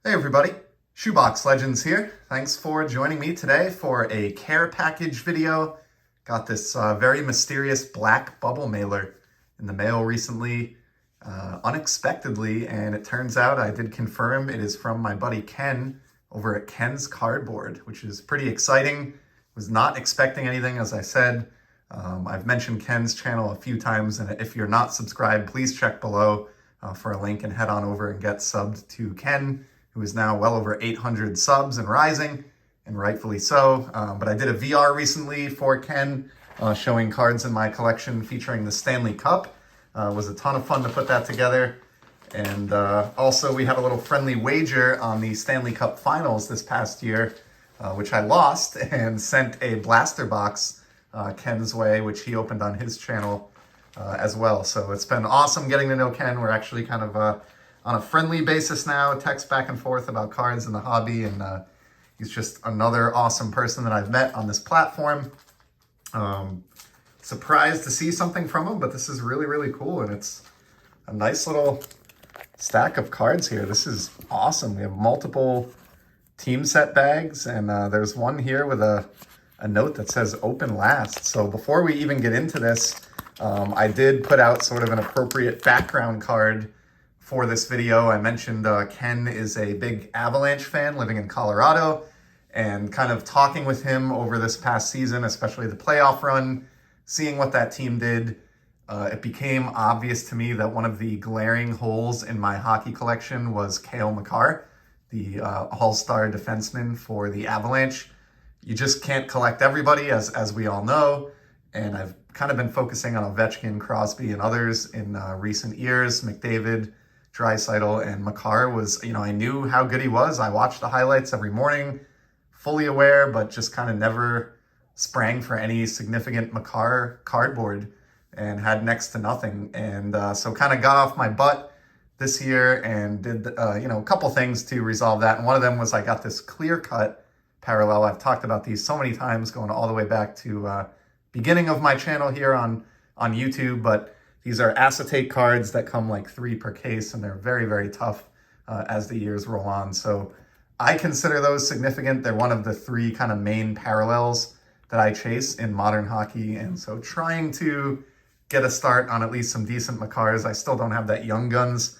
Hey everybody, Shoebox Legends here. Thanks for joining me today for a care package video. Got this very mysterious black bubble mailer in the mail recently, unexpectedly, and it turns out I did confirm it is from my buddy Ken over at KensCardboard, which is pretty exciting. Was not expecting anything, as I said. I've mentioned Ken's channel a few times, and if you're not subscribed, please check below for a link and head on over and get subbed to Ken, who is now well over 800 subs and rising, and rightfully so. But I did a VR recently for Ken, showing cards in my collection featuring the Stanley Cup. It was a ton of fun to put that together. And also we had a little friendly wager on the Stanley Cup finals this past year, which I lost and sent a blaster box Ken's way, which he opened on his channel as well. So it's been awesome getting to know Ken. We're actually kind of on a friendly basis now, text back and forth about cards in the hobby, and he's just another awesome person that I've met on this platform. Surprised to see something from him, but this is really, really cool, and it's a nice little stack of cards here. This is awesome. We have multiple team set bags, and there's one here with a note that says open last. So before we even get into this, I did put out sort of an appropriate background card for this video. I mentioned Ken is a big Avalanche fan living in Colorado, and kind of talking with him over this past season, especially the playoff run, seeing what that team did, it became obvious to me that one of the glaring holes in my hockey collection was Cale Makar, the all-star defenseman for the Avalanche. You just can't collect everybody, as we all know, and I've kind of been focusing on Ovechkin, Crosby, and others in recent years. McDavid, Draisaitl, and Makar was, I knew how good he was. I watched the highlights every morning, fully aware, but just kind of never sprang for any significant Makar cardboard and had next to nothing. And so kind of got off my butt this year and did, a couple things to resolve that. And one of them was I got this clear cut parallel. I've talked about these so many times, going all the way back to beginning of my channel here on YouTube, but these are acetate cards that come like 3 per case, and they're very, very tough as the years roll on. So I consider those significant. They're one of the 3 kind of main parallels that I chase in modern hockey. And so trying to get a start on at least some decent Makars. I still don't have that Young Guns,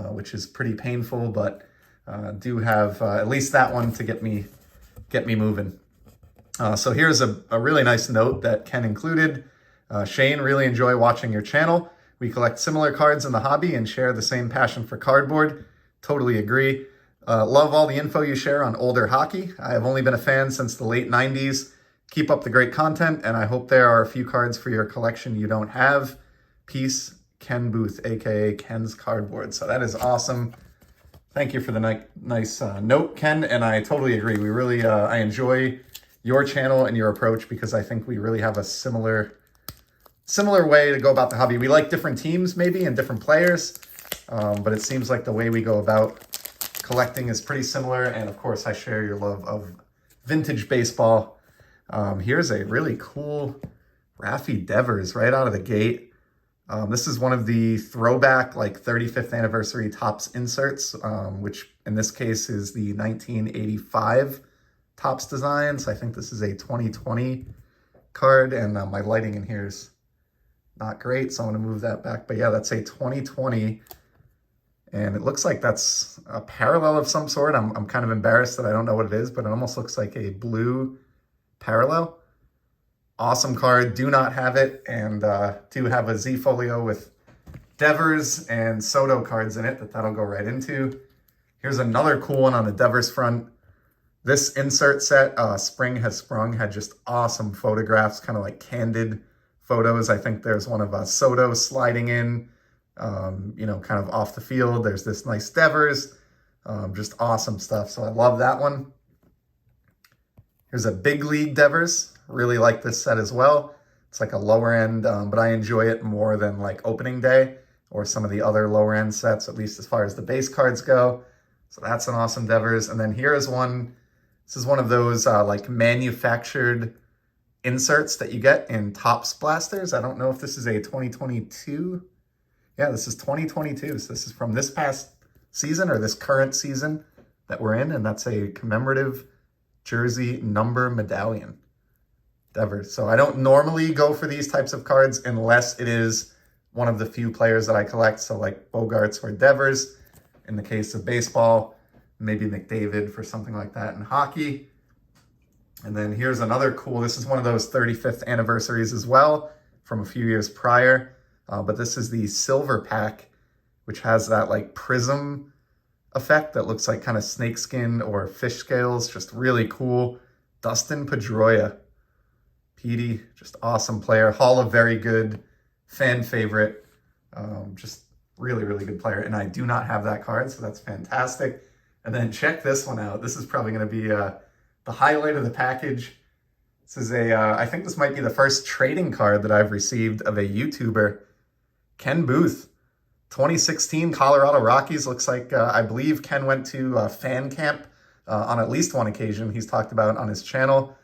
which is pretty painful, but do have at least that one to get me moving. So here's a really nice note that Ken included. Shane, really enjoy watching your channel. We collect similar cards in the hobby and share the same passion for cardboard. Totally agree. Love all the info you share on older hockey. I have only been a fan since the late 90s. Keep up the great content, and I hope there are a few cards for your collection you don't have. Peace, Ken Booth, aka KensCardboard. So that is awesome. Thank you for the nice note, Ken, and I totally agree. We really, I enjoy your channel and your approach because I think we really have a similar way to go about the hobby. We like different teams maybe and different players, but it seems like the way we go about collecting is pretty similar. And of course, I share your love of vintage baseball. Here's a really cool Raffy Devers right out of the gate. This is one of the throwback like 35th anniversary Topps inserts, which in this case is the 1985 Topps design. So I think this is a 2020 card, and my lighting in here is not great, so I'm going to move that back. But yeah, that's a 2020, and it looks like that's a parallel of some sort. I'm kind of embarrassed that I don't know what it is, but it almost looks like a blue parallel. Awesome card. Do not have it, and do have a Z folio with Devers and Soto cards in it that'll go right into. Here's another cool one on the Devers front. This insert set, Spring Has Sprung, had just awesome photographs, kind of like candid photos. I think there's one of Soto sliding in, kind of off the field. There's this nice Devers, just awesome stuff. So I love that one. Here's a Big League Devers. Really like this set as well. It's like a lower end, but I enjoy it more than like opening day or some of the other lower end sets, at least as far as the base cards go. So that's an awesome Devers. And then here is one. This is one of those like manufactured inserts that you get in Topps blasters. I don't know if this is a 2022. Yeah, this is 2022. So this is from this past season or this current season that we're in, and that's a commemorative jersey number medallion. Devers. So I don't normally go for these types of cards unless it is one of the few players that I collect. So like Bogarts or Devers in the case of baseball, maybe McDavid for something like that in hockey. And then here's another cool, this is one of those 35th anniversaries as well from a few years prior. But this is the silver pack, which has that like prism effect that looks like kind of snakeskin or fish scales. Just really cool. Dustin Pedroia. Petey, just awesome player. Hall of Very Good, fan favorite. Just really, really good player. And I do not have that card, so that's fantastic. And then check this one out. This is probably going to be the highlight of the package. This is I think this might be the first trading card that I've received of a YouTuber, Ken Booth. 2016 Colorado Rockies. Looks like, I believe Ken went to fan camp on at least one occasion. He's talked about on his channel.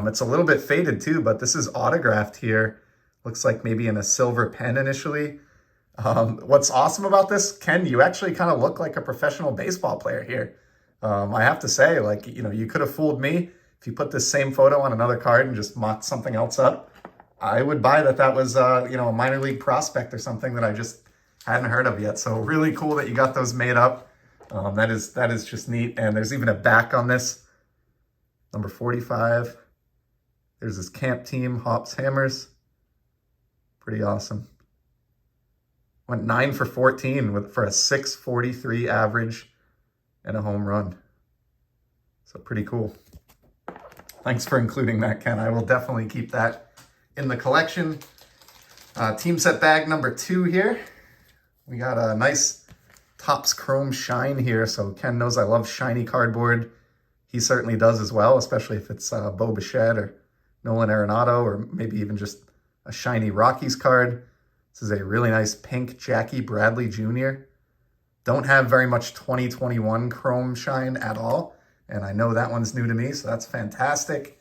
It's a little bit faded too, but this is autographed here. Looks like maybe in a silver pen initially. What's awesome about this, Ken, you actually kind of look like a professional baseball player here. I have to say, like, you know, you could have fooled me if you put this same photo on another card and just mocked something else up. I would buy that was, you know, a minor league prospect or something that I just hadn't heard of yet. So really cool that you got those made up. That is just neat. And there's even a back on this, number 45. There's this camp team, Hops Hammers. Pretty awesome. Went 9 for 14 for a 643 average and a home run. So pretty cool. Thanks for including that, Ken. I will definitely keep that in the collection. Team set bag number 2 here. We got a nice Topps Chrome Shine here. So Ken knows I love shiny cardboard. He certainly does as well, especially if it's Bo Bichette or Nolan Arenado, or maybe even just a shiny Rockies card. This is a really nice pink Jackie Bradley Jr. Don't have very much 2021 Chrome Shine at all, and I know that one's new to me, so that's fantastic.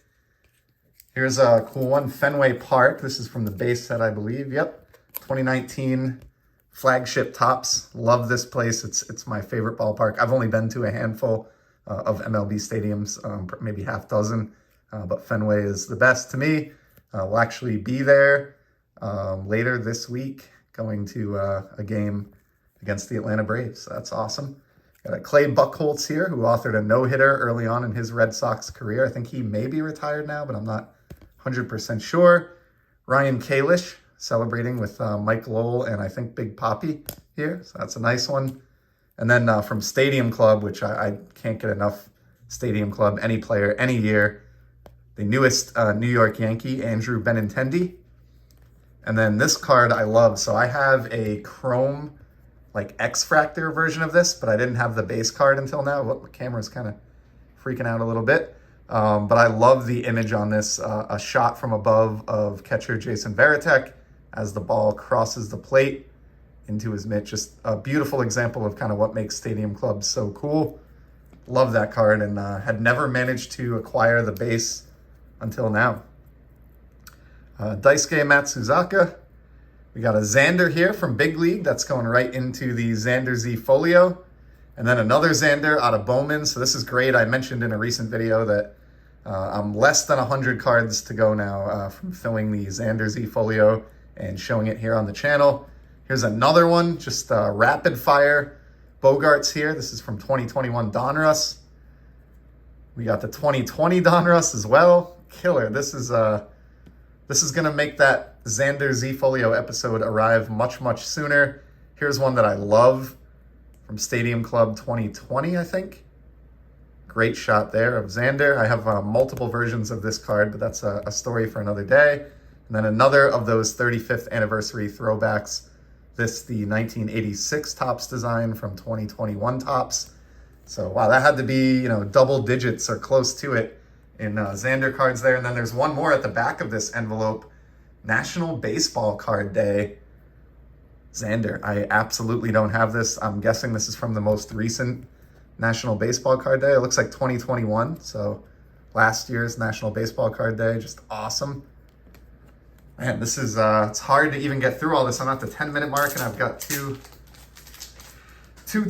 Here's a cool one, Fenway Park. This is from the base set, I believe. Yep, 2019 flagship Topps. Love this place. It's my favorite ballpark. I've only been to a handful of MLB stadiums, maybe half dozen. But Fenway is the best to me. We'll actually be there later this week, going to a game against the Atlanta Braves. So that's awesome. Got a Clay Buchholz here, who authored a no-hitter early on in his Red Sox career. I think he may be retired now, but I'm not 100% sure. Ryan Kalish celebrating with Mike Lowell and I think Big Papi here. So that's a nice one. And then from Stadium Club, which I can't get enough Stadium Club, any player, any year. The newest New York Yankee, Andrew Benintendi. And then this card I love. So I have a chrome, like X-Fractor version of this, but I didn't have the base card until now. Well, the camera's kind of freaking out a little bit. But I love the image on this. A shot from above of catcher Jason Varitek as the ball crosses the plate into his mitt. Just a beautiful example of kind of what makes Stadium Club so cool. Love that card, and had never managed to acquire the base until now. Daisuke Matsuzaka. We got a Xander here from Big League. That's going right into the Xander Z Folio. And then another Xander out of Bowman. So this is great. I mentioned in a recent video that I'm less than 100 cards to go now from filling the Xander Z Folio and showing it here on the channel. Here's another one, just rapid fire Bogarts here. This is from 2021 Donruss. We got the 2020 Donruss as well. Killer. This is gonna make that Xander Z Folio episode arrive much, much sooner. Here's one that I love from Stadium Club 2020, I think. Great shot there of Xander. I have multiple versions of this card, but that's a story for another day. And then another of those 35th anniversary throwbacks. This, the 1986 Topps design from 2021 Topps. So, wow, that had to be, double digits or close to it in Xander cards there. And then there's one more at the back of this envelope. National Baseball Card Day. Xander. I absolutely don't have this. I'm guessing this is from the most recent National Baseball Card Day. It looks like 2021. So, last year's National Baseball Card Day. Just awesome. Man, this is, it's hard to even get through all this. I'm at the 10-minute mark, and I've got two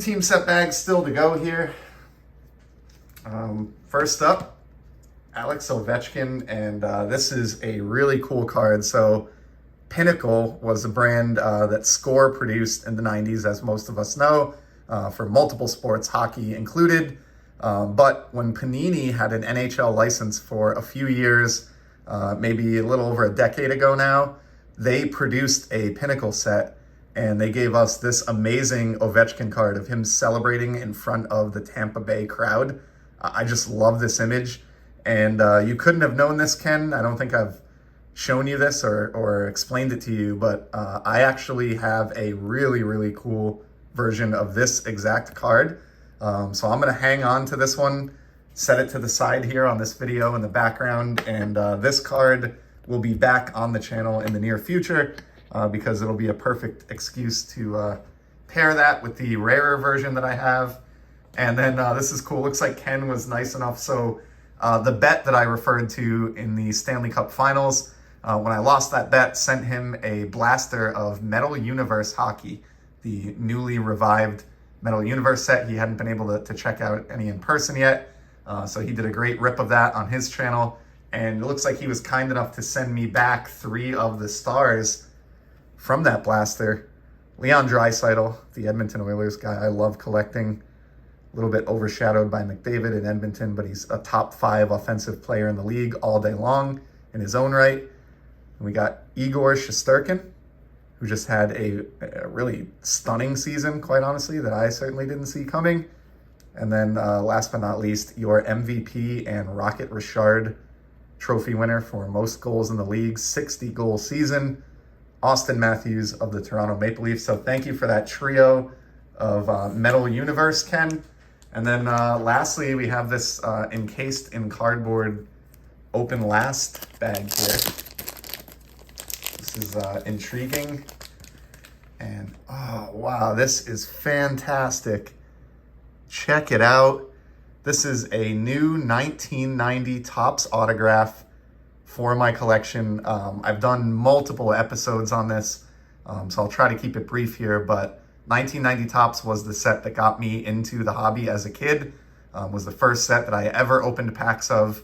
team set bags still to go here. First up, Alex Ovechkin, and this is a really cool card. So Pinnacle was a brand that Score produced in the 90s, as most of us know, for multiple sports, hockey included. But when Panini had an NHL license for a few years, maybe a little over a decade ago now, they produced a Pinnacle set, and they gave us this amazing Ovechkin card of him celebrating in front of the Tampa Bay crowd. I just love this image, and you couldn't have known this, Ken. I don't think I've shown you this or explained it to you, but I actually have a really, really cool version of this exact card. So I'm going to hang on to this one, set it to the side here on this video in the background, and this card will be back on the channel in the near future because it'll be a perfect excuse to pair that with the rarer version that I have. And then this is cool. Looks like Ken was nice enough. So the bet that I referred to in the Stanley Cup Finals, when I lost that bet, sent him a blaster of Metal Universe Hockey, the newly revived Metal Universe set. He hadn't been able to check out any in person yet. So he did a great rip of that on his channel. And it looks like he was kind enough to send me back 3 of the stars from that blaster. Leon Draisaitl, the Edmonton Oilers guy I love collecting. A little bit overshadowed by McDavid in Edmonton, but he's a top 5 offensive player in the league all day long in his own right. And we got Igor Shesterkin, who just had a really stunning season, quite honestly, that I certainly didn't see coming. And then last but not least, your MVP and Rocket Richard trophy winner for most goals in the league, 60-goal season, Austin Matthews of the Toronto Maple Leafs. So thank you for that trio of Metal Universe, Ken. And then lastly, we have this encased in cardboard open last bag here. This is intriguing. And oh, wow, this is fantastic. Check it out. This is a new 1990 Topps autograph for my collection. I've done multiple episodes on this, so I'll try to keep it brief here, but 1990 Topps was the set that got me into the hobby as a kid. Was the first set that I ever opened packs of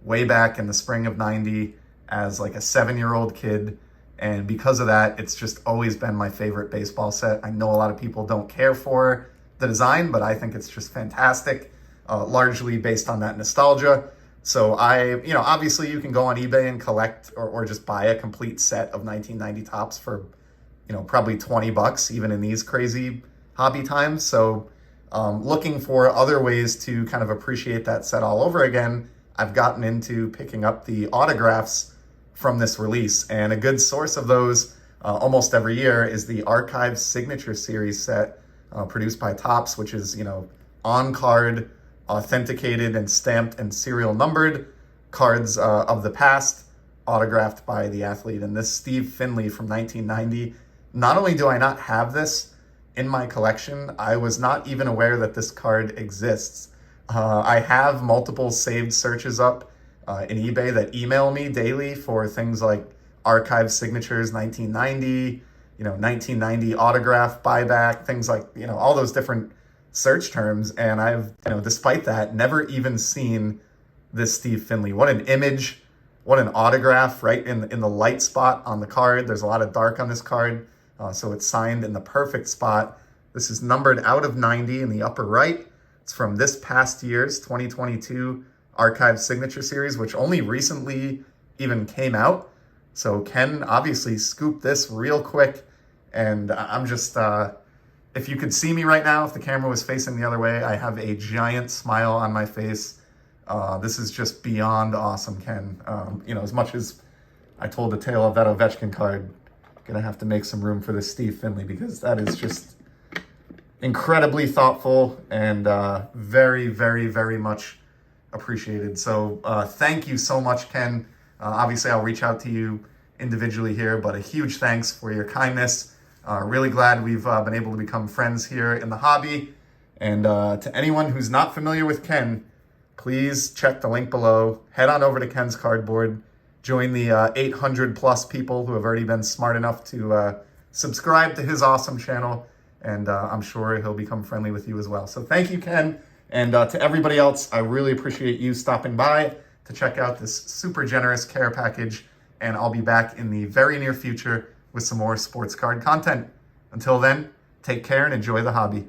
way back in the spring of 90 as like a 7-year-old kid. And because of that, it's just always been my favorite baseball set. I know a lot of people don't care for the design, but I think it's just fantastic, largely based on that nostalgia. So obviously you can go on eBay and collect or just buy a complete set of 1990 Topps for, probably $20, even in these crazy hobby times. So looking for other ways to kind of appreciate that set all over again, I've gotten into picking up the autographs from this release. And a good source of those almost every year is the Archive Signature Series set produced by Topps, which is, on card, authenticated and stamped and serial numbered cards of the past, autographed by the athlete. And this Steve Finley from 1990, not only do I not have this in my collection, I was not even aware that this card exists. I have multiple saved searches up in eBay that email me daily for things like archive signatures 1990, 1990 autograph buyback, things like, all those different search terms. And I've, despite that, never even seen this Steve Finley. What an image, what an autograph, right in the light spot on the card. There's a lot of dark on this card, so it's signed in the perfect spot. This is numbered out of 90 in the upper right. It's from this past year's 2022 Archive Signature Series, which only recently even came out. So Ken obviously scooped this real quick, and I'm just, if you could see me right now, if the camera was facing the other way, I have a giant smile on my face. This is just beyond awesome, Ken. As much as I told the tale of that Ovechkin card, gonna have to make some room for this Steve Finley, because that is just incredibly thoughtful and very, very, very much appreciated. So thank you so much, Ken. Obviously, I'll reach out to you individually here, but a huge thanks for your kindness. Really glad we've been able to become friends here in the hobby. And to anyone who's not familiar with Ken, please check the link below. Head on over to KensCardboard. Join the 800 plus people who have already been smart enough to subscribe to his awesome channel. And I'm sure he'll become friendly with you as well. So thank you, Ken. And to everybody else, I really appreciate you stopping by to check out this super generous care package. And I'll be back in the very near future with some more sports card content. Until then, take care and enjoy the hobby.